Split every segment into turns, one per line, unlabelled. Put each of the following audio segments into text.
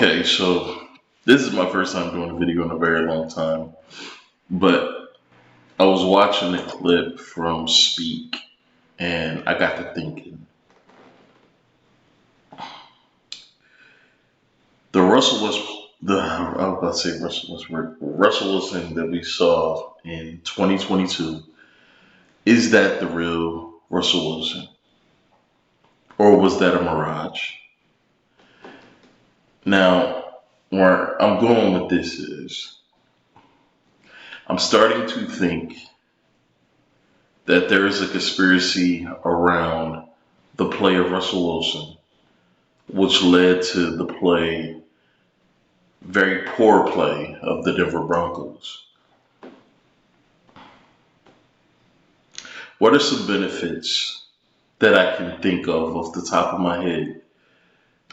Okay, so this is my first time doing a video in a very long time, but I was watching a clip from Speak and I got to thinking. The Russell was I was about to say Russell Wilson that we saw in 2022, is that the real Russell Wilson? Or was that a mirage? Now, where I'm going with this is I'm starting to think that there is a conspiracy around the play of Russell Wilson, which led to the very poor play of the Denver Broncos. What are some benefits that I can think of off the top of my head?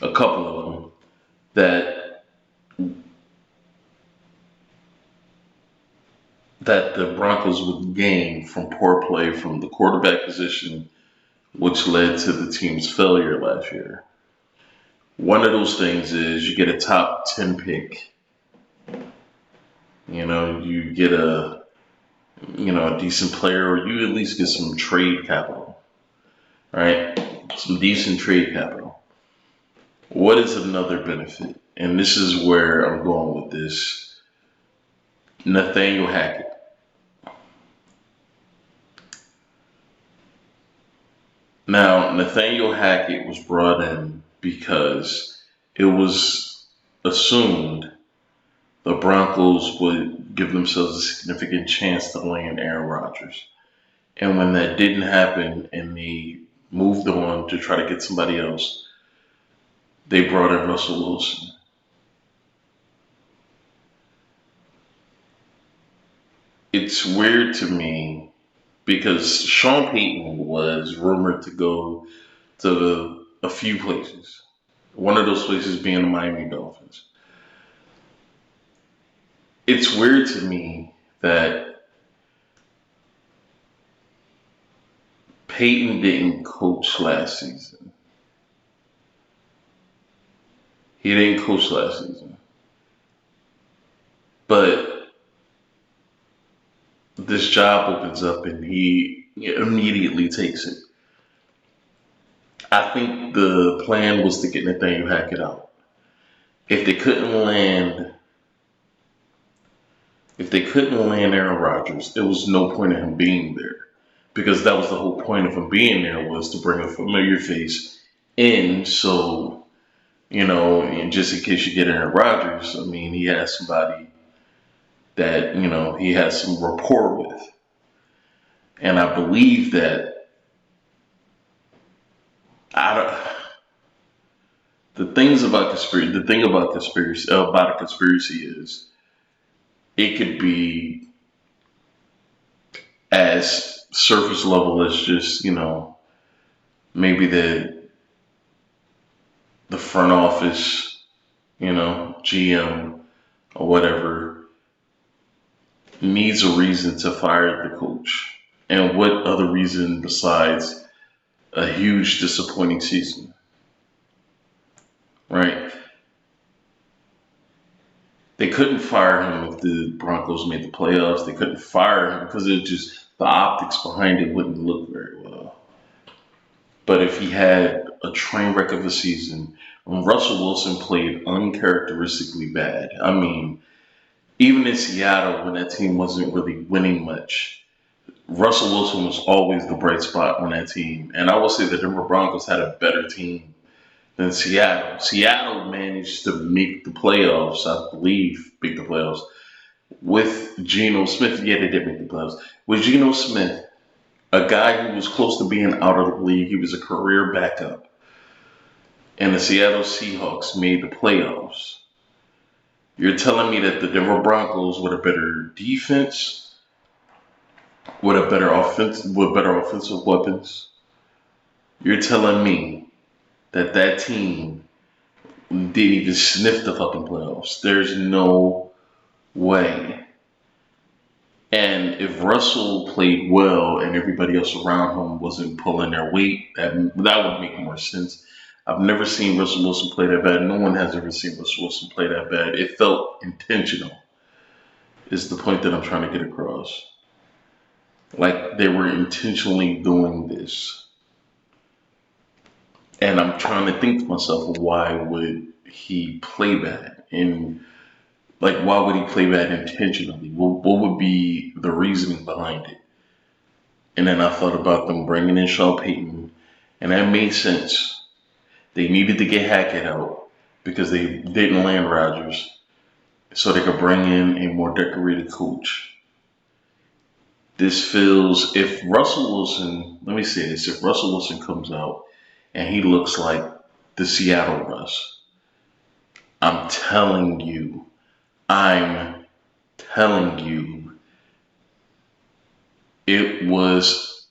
A couple of them that the Broncos would gain from poor play from the quarterback position, which led to the team's failure last year. One of those things is you get a top 10 pick. You get a decent player, or you at least get some trade capital, right? Some decent trade capital. What is another benefit? And this is where I'm going with this. Nathaniel Hackett. Now, Nathaniel Hackett was brought in because it was assumed the Broncos would give themselves a significant chance to land Aaron Rodgers. And when that didn't happen and they moved on to try to get somebody else, they brought in Russell Wilson. It's weird to me because Sean Payton was rumored to go to a few places. One of those places being the Miami Dolphins. It's weird to me that Payton didn't coach last season. He didn't coach last season. But this job opens up and he immediately takes it. I think the plan was to get Nathaniel Hackett out. If they couldn't land Aaron Rodgers, there was no point in him being there. Because that was the whole point of him being there, was to bring a familiar face in. So, and just in case you get Aaron Rodgers, I mean, he has somebody that, he has some rapport with. And I believe that the thing about a conspiracy is it could be as surface level as just, maybe the front office, GM or whatever needs a reason to fire the coach. And what other reason besides a huge disappointing season, right? They couldn't fire him if the Broncos made the playoffs. They couldn't fire him because it just, the optics behind it wouldn't look very well. But if he had a train wreck of a season, when Russell Wilson played uncharacteristically bad, I mean, even in Seattle when that team wasn't really winning much, Russell Wilson was always the bright spot on that team. And I will say the Denver Broncos had a better team than Seattle. Seattle managed to make the playoffs, I believe, with Geno Smith. Yeah, they did make the playoffs. With Geno Smith, a guy who was close to being out of the league, he was a career backup. And the Seattle Seahawks made the playoffs. You're telling me that the Denver Broncos with a better defense, with better offensive weapons, you're telling me that team didn't even sniff the fucking playoffs? There's no way. And if Russell played well and everybody else around him wasn't pulling their weight, that would make more sense. I've never seen Russell Wilson play that bad. No one has ever seen Russell Wilson play that bad. It felt intentional, is the point that I'm trying to get across. Like they were intentionally doing this. And I'm trying to think to myself, why would he play bad? And like, why would he play bad intentionally? What would be the reasoning behind it? And then I thought about them bringing in Sean Payton, and that made sense. They needed to get Hackett out because they didn't land Rodgers, so they could bring in a more decorated coach. This feels, if Russell Wilson, let me say this, if Russell Wilson comes out and he looks like the Seattle Russ, I'm telling you, I'm telling you, it was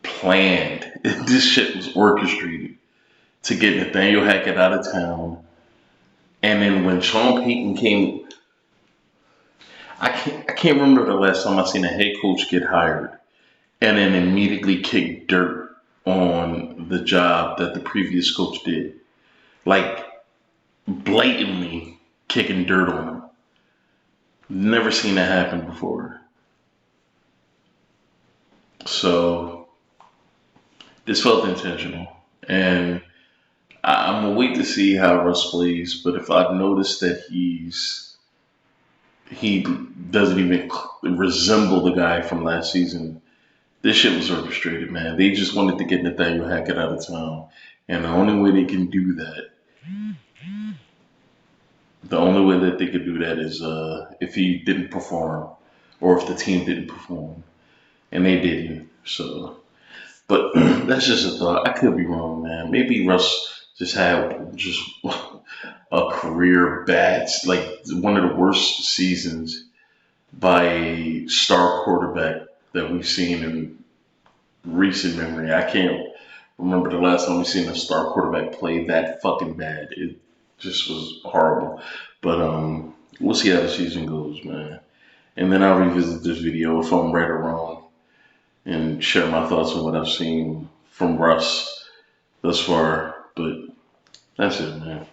planned. This shit was orchestrated to get Nathaniel Hackett out of town. And then when Sean Payton came, I can't remember the last time I seen a head coach get hired and then immediately kick dirt on the job that the previous coach did. Like blatantly kicking dirt on him. Never seen that happen before. So this felt intentional. And I'm gonna wait to see how Russ plays, but if I've noticed that he doesn't even resemble the guy from last season, this shit was orchestrated, man. They just wanted to get Nathaniel Hackett out of town. And the only way that they could do that is if he didn't perform or if the team didn't perform. And they didn't. So, but that's just a thought. I could be wrong, man. Maybe Russ just had just a career bad, like one of the worst seasons by a star quarterback that we've seen in recent memory. I can't remember the last time we seen a star quarterback play that fucking bad. It just was horrible. But we'll see how the season goes, man. And then I'll revisit this video if I'm right or wrong and share my thoughts on what I've seen from Russ thus far. But that's it, man.